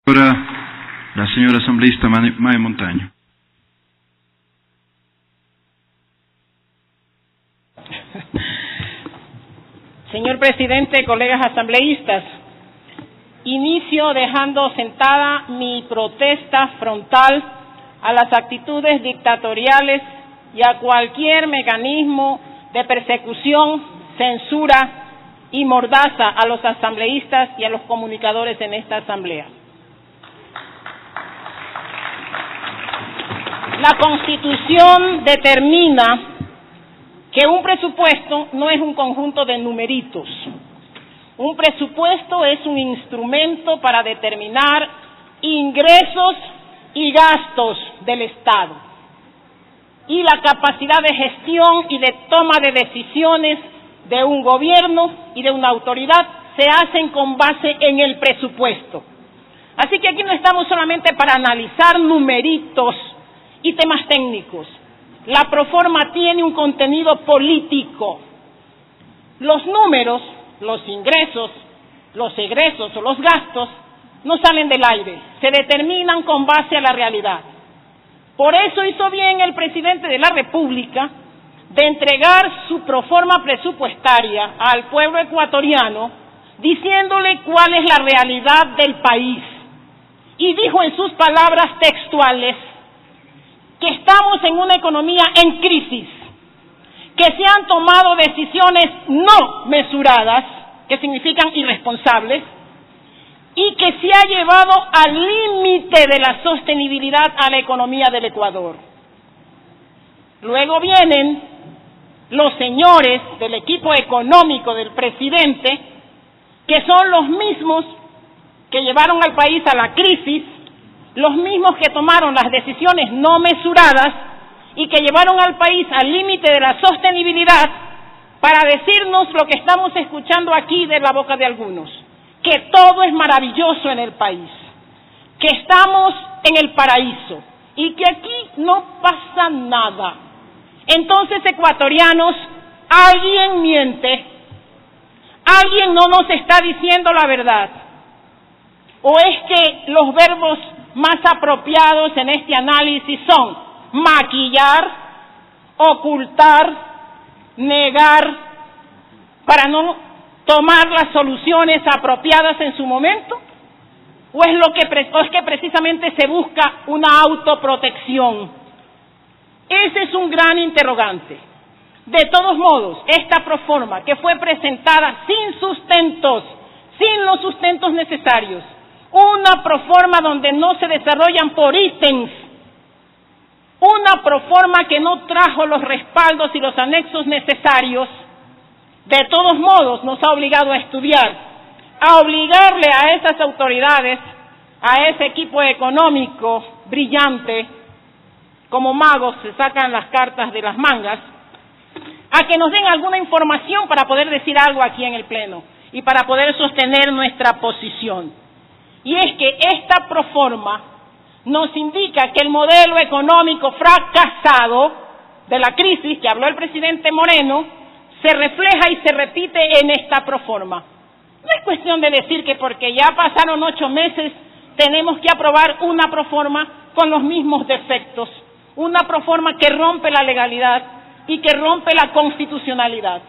Ahora la señora asambleísta Mae Montaño. Señor presidente, colegas asambleístas, inicio dejando sentada mi protesta frontal a las actitudes dictatoriales y a cualquier mecanismo de persecución, censura y mordaza a los asambleístas y a los comunicadores en esta asamblea. La Constitución determina que un presupuesto no es un conjunto de numeritos. Un presupuesto es un instrumento para determinar ingresos y gastos del Estado. Y la capacidad de gestión y de toma de decisiones de un gobierno y de una autoridad se hacen con base en el presupuesto. Así que aquí no estamos solamente para analizar numeritos y temas técnicos. La proforma tiene un contenido político. Los números, los ingresos, los egresos o los gastos no salen del aire, se determinan con base a la realidad. Por eso hizo bien el presidente de la República de entregar su proforma presupuestaria al pueblo ecuatoriano, diciéndole cuál es la realidad del país. Y dijo en sus palabras textuales que estamos en una economía en crisis, que se han tomado decisiones no mesuradas, que significan irresponsables, y que se ha llevado al límite de la sostenibilidad a la economía del Ecuador. Luego vienen los señores del equipo económico del presidente, que son los mismos que llevaron al país a la crisis, los mismos que tomaron las decisiones no mesuradas y que llevaron al país al límite de la sostenibilidad para decirnos lo que estamos escuchando aquí de la boca de algunos, que todo es maravilloso en el país, que estamos en el paraíso y que aquí no pasa nada. Entonces, ecuatorianos, alguien miente, alguien no nos está diciendo la verdad, o es que los verbos más apropiados en este análisis son maquillar, ocultar, negar, para no tomar las soluciones apropiadas en su momento, o es que precisamente se busca una autoprotección. Ese es un gran interrogante. De todos modos, esta proforma que fue presentada sin sustentos, sin los sustentos necesarios, una proforma donde no se desarrollan por ítems, una proforma que no trajo los respaldos y los anexos necesarios, de todos modos nos ha obligado a estudiar, a obligarle a esas autoridades, a ese equipo económico brillante, como magos se sacan las cartas de las mangas, a que nos den alguna información para poder decir algo aquí en el Pleno y para poder sostener nuestra posición. Y es que esta proforma nos indica que el modelo económico fracasado de la crisis que habló el presidente Moreno se refleja y se repite en esta proforma. No es cuestión de decir que porque ya pasaron 8 meses tenemos que aprobar una proforma con los mismos defectos, una proforma que rompe la legalidad y que rompe la constitucionalidad.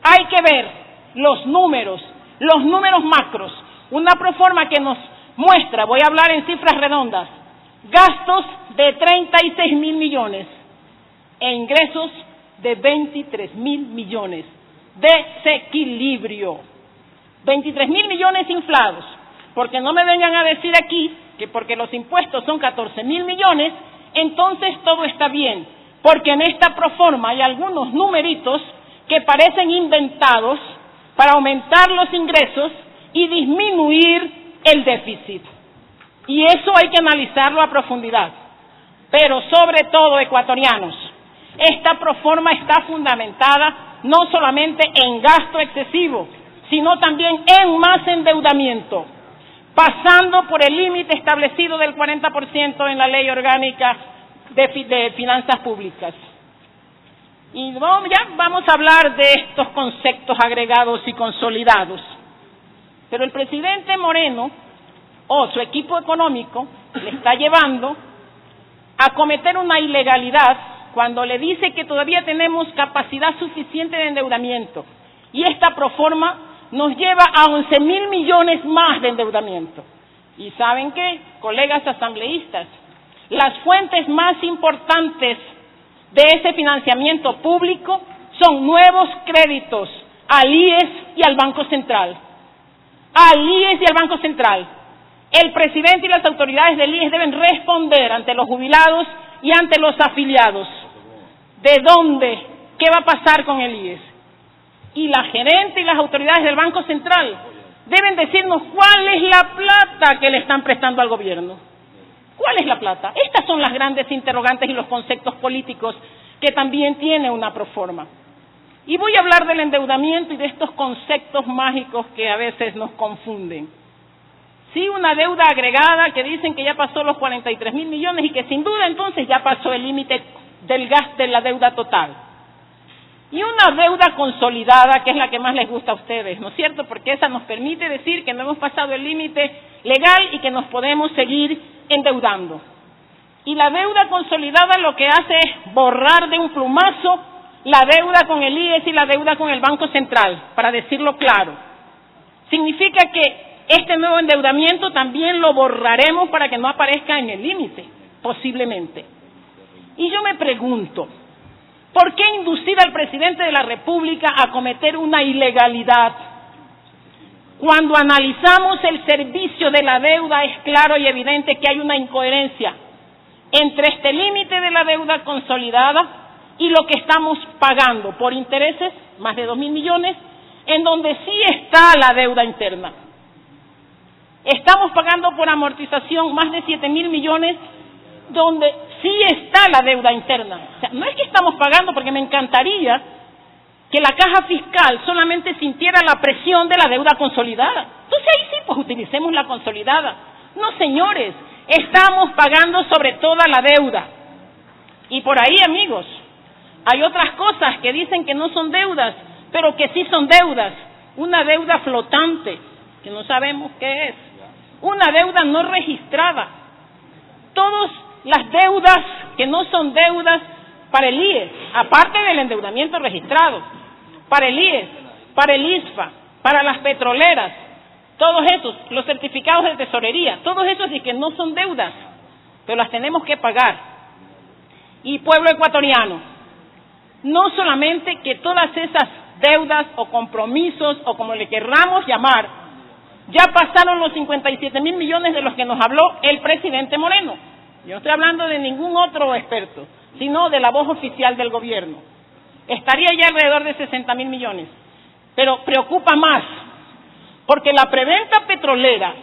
Hay que ver los números macros. Una proforma que nos muestra, voy a hablar en cifras redondas, gastos de 36.000 millones e ingresos de 23.000 millones. Desequilibrio. 23.000 millones inflados, porque no me vengan a decir aquí que porque los impuestos son 14.000 millones, entonces todo está bien, porque en esta proforma hay algunos numeritos que parecen inventados para aumentar los ingresos y disminuir el déficit. Y eso hay que analizarlo a profundidad. Pero sobre todo, ecuatorianos, esta proforma está fundamentada no solamente en gasto excesivo, sino también en más endeudamiento, pasando por el límite establecido del 40% en la Ley Orgánica de Finanzas Públicas. Y ya vamos a hablar de estos conceptos agregados y consolidados. Pero el presidente Moreno o su equipo económico le está llevando a cometer una ilegalidad cuando le dice que todavía tenemos capacidad suficiente de endeudamiento. Y esta proforma nos lleva a 11.000 millones más de endeudamiento. ¿Y saben qué, colegas asambleístas? Las fuentes más importantes de ese financiamiento público son nuevos créditos al IES y al Banco Central. Al IES y al Banco Central. El presidente y las autoridades del IES deben responder ante los jubilados y ante los afiliados. ¿De dónde? ¿Qué va a pasar con el IES? Y la gerente y las autoridades del Banco Central deben decirnos cuál es la plata que le están prestando al gobierno. ¿Cuál es la plata? Estas son las grandes interrogantes y los conceptos políticos que también tiene una proforma. Y voy a hablar del endeudamiento y de estos conceptos mágicos que a veces nos confunden. Sí, una deuda agregada que dicen que ya pasó los 43.000 millones y que sin duda entonces ya pasó el límite del gas de la deuda total. Y una deuda consolidada, que es la que más les gusta a ustedes, ¿no es cierto? Porque esa nos permite decir que no hemos pasado el límite legal y que nos podemos seguir endeudando. Y la deuda consolidada lo que hace es borrar de un plumazo la deuda con el IES y la deuda con el Banco Central, para decirlo claro. Significa que este nuevo endeudamiento también lo borraremos para que no aparezca en el límite, posiblemente. Y yo me pregunto, ¿por qué inducir al presidente de la República a cometer una ilegalidad? Cuando analizamos el servicio de la deuda es claro y evidente que hay una incoherencia entre este límite de la deuda consolidada y lo que estamos pagando por intereses, más de 2.000 millones, en donde sí está la deuda interna. Estamos pagando por amortización más de 7.000 millones, donde sí está la deuda interna. O sea, no es que estamos pagando, porque me encantaría que la caja fiscal solamente sintiera la presión de la deuda consolidada. Entonces ahí sí, pues utilicemos la consolidada. No, señores, estamos pagando sobre toda la deuda. Y por ahí, amigos, hay otras cosas que dicen que no son deudas, pero que sí son deudas. Una deuda flotante, que no sabemos qué es. Una deuda no registrada. Todas las deudas que no son deudas para el IES, aparte del endeudamiento registrado, para el IES, para el ISFA, para las petroleras, todos esos, los certificados de tesorería, todos esos sí que no son deudas, pero las tenemos que pagar. Y pueblo ecuatoriano, no solamente que todas esas deudas o compromisos o como le querramos llamar, ya pasaron los 57.000 millones de los que nos habló el presidente Moreno. Yo no estoy hablando de ningún otro experto, sino de la voz oficial del gobierno. Estaría ya alrededor de 60.000 millones. Pero preocupa más, porque la preventa petrolera,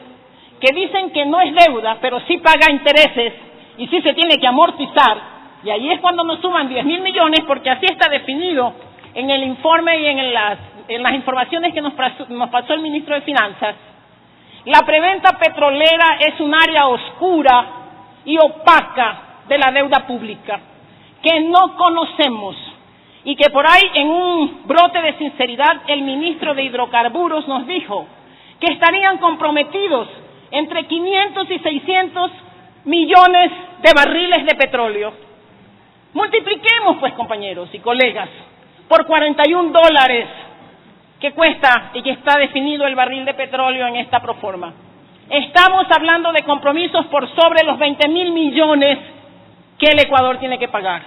que dicen que no es deuda, pero sí paga intereses y sí se tiene que amortizar, y ahí es cuando nos suman 10.000 millones, porque así está definido en el informe y en las informaciones que nos pasó el ministro de Finanzas. La preventa petrolera es un área oscura y opaca de la deuda pública, que no conocemos, y que por ahí en un brote de sinceridad el ministro de Hidrocarburos nos dijo que estarían comprometidos entre 500 y 600 millones de barriles de petróleo. Multipliquemos pues, compañeros y colegas, por $41 que cuesta y que está definido el barril de petróleo en esta proforma. Estamos hablando de compromisos por sobre los 20.000 millones que el Ecuador tiene que pagar,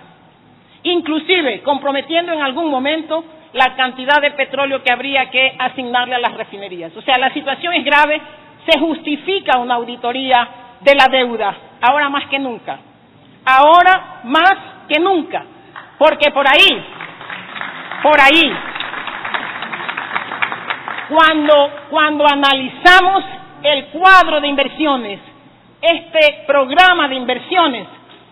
inclusive comprometiendo en algún momento la cantidad de petróleo que habría que asignarle a las refinerías. O sea, la situación es grave, se justifica una auditoría de la deuda, ahora más que nunca, porque por ahí, cuando analizamos el cuadro de inversiones, este programa de inversiones,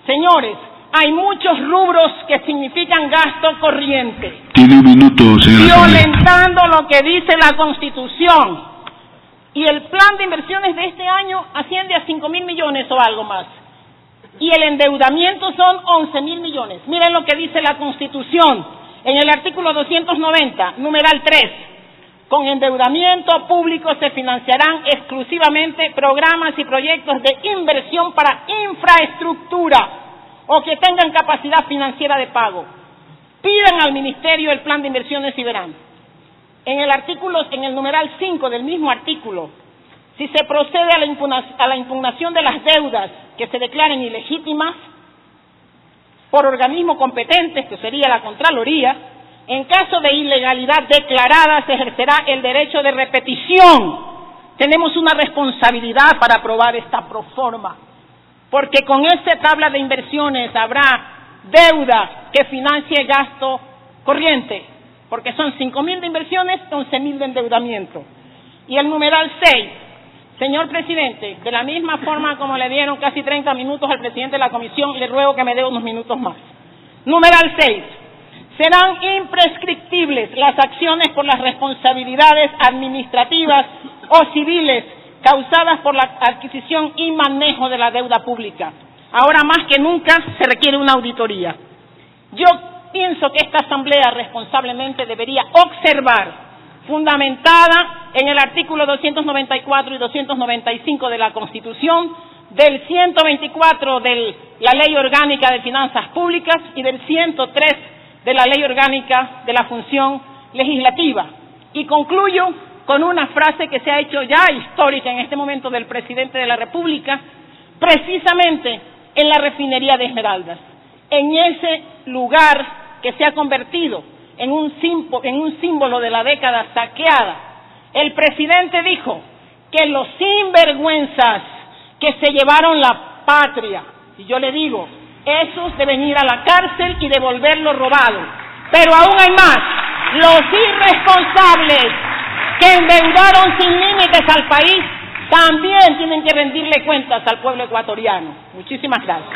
señores, hay muchos rubros que significan gasto corriente. Tiene un minuto, señora. Violentando lo que dice la Constitución. Y el plan de inversiones de este año asciende a 5.000 millones o algo más. Y el endeudamiento son 11.000 millones. Miren lo que dice la Constitución en el artículo 290, numeral 3. Con endeudamiento público se financiarán exclusivamente programas y proyectos de inversión para infraestructura o que tengan capacidad financiera de pago. Pidan al Ministerio el plan de inversiones y verán. En el numeral 5 del mismo artículo, si se procede a la impugnación de las deudas que se declaren ilegítimas por organismos competentes, que sería la Contraloría, en caso de ilegalidad declarada se ejercerá el derecho de repetición. Tenemos una responsabilidad para aprobar esta proforma, porque con esta tabla de inversiones habrá deuda que financie gasto corriente, porque son 5.000 de inversiones, 11.000 de endeudamiento. Y el numeral 6, señor presidente, de la misma forma como le dieron casi 30 minutos al presidente de la comisión, le ruego que me dé unos minutos más. Numeral 6. Serán imprescriptibles las acciones por las responsabilidades administrativas o civiles causadas por la adquisición y manejo de la deuda pública. Ahora más que nunca se requiere una auditoría. Yo pienso que esta Asamblea responsablemente debería observar, fundamentada en el artículo 294 y 295 de la Constitución, del 124 de la Ley Orgánica de Finanzas Públicas y del 103 de la Ley Orgánica de la Función Legislativa. Y concluyo con una frase que se ha hecho ya histórica en este momento del presidente de la República, precisamente en la refinería de Esmeraldas, en ese lugar que se ha convertido en un símbolo de la década saqueada. El presidente dijo que los sinvergüenzas que se llevaron la patria, y yo le digo, esos deben ir a la cárcel y devolver lo robado. Pero aún hay más, los irresponsables que endeudaron sin límites al país también tienen que rendirle cuentas al pueblo ecuatoriano. Muchísimas gracias.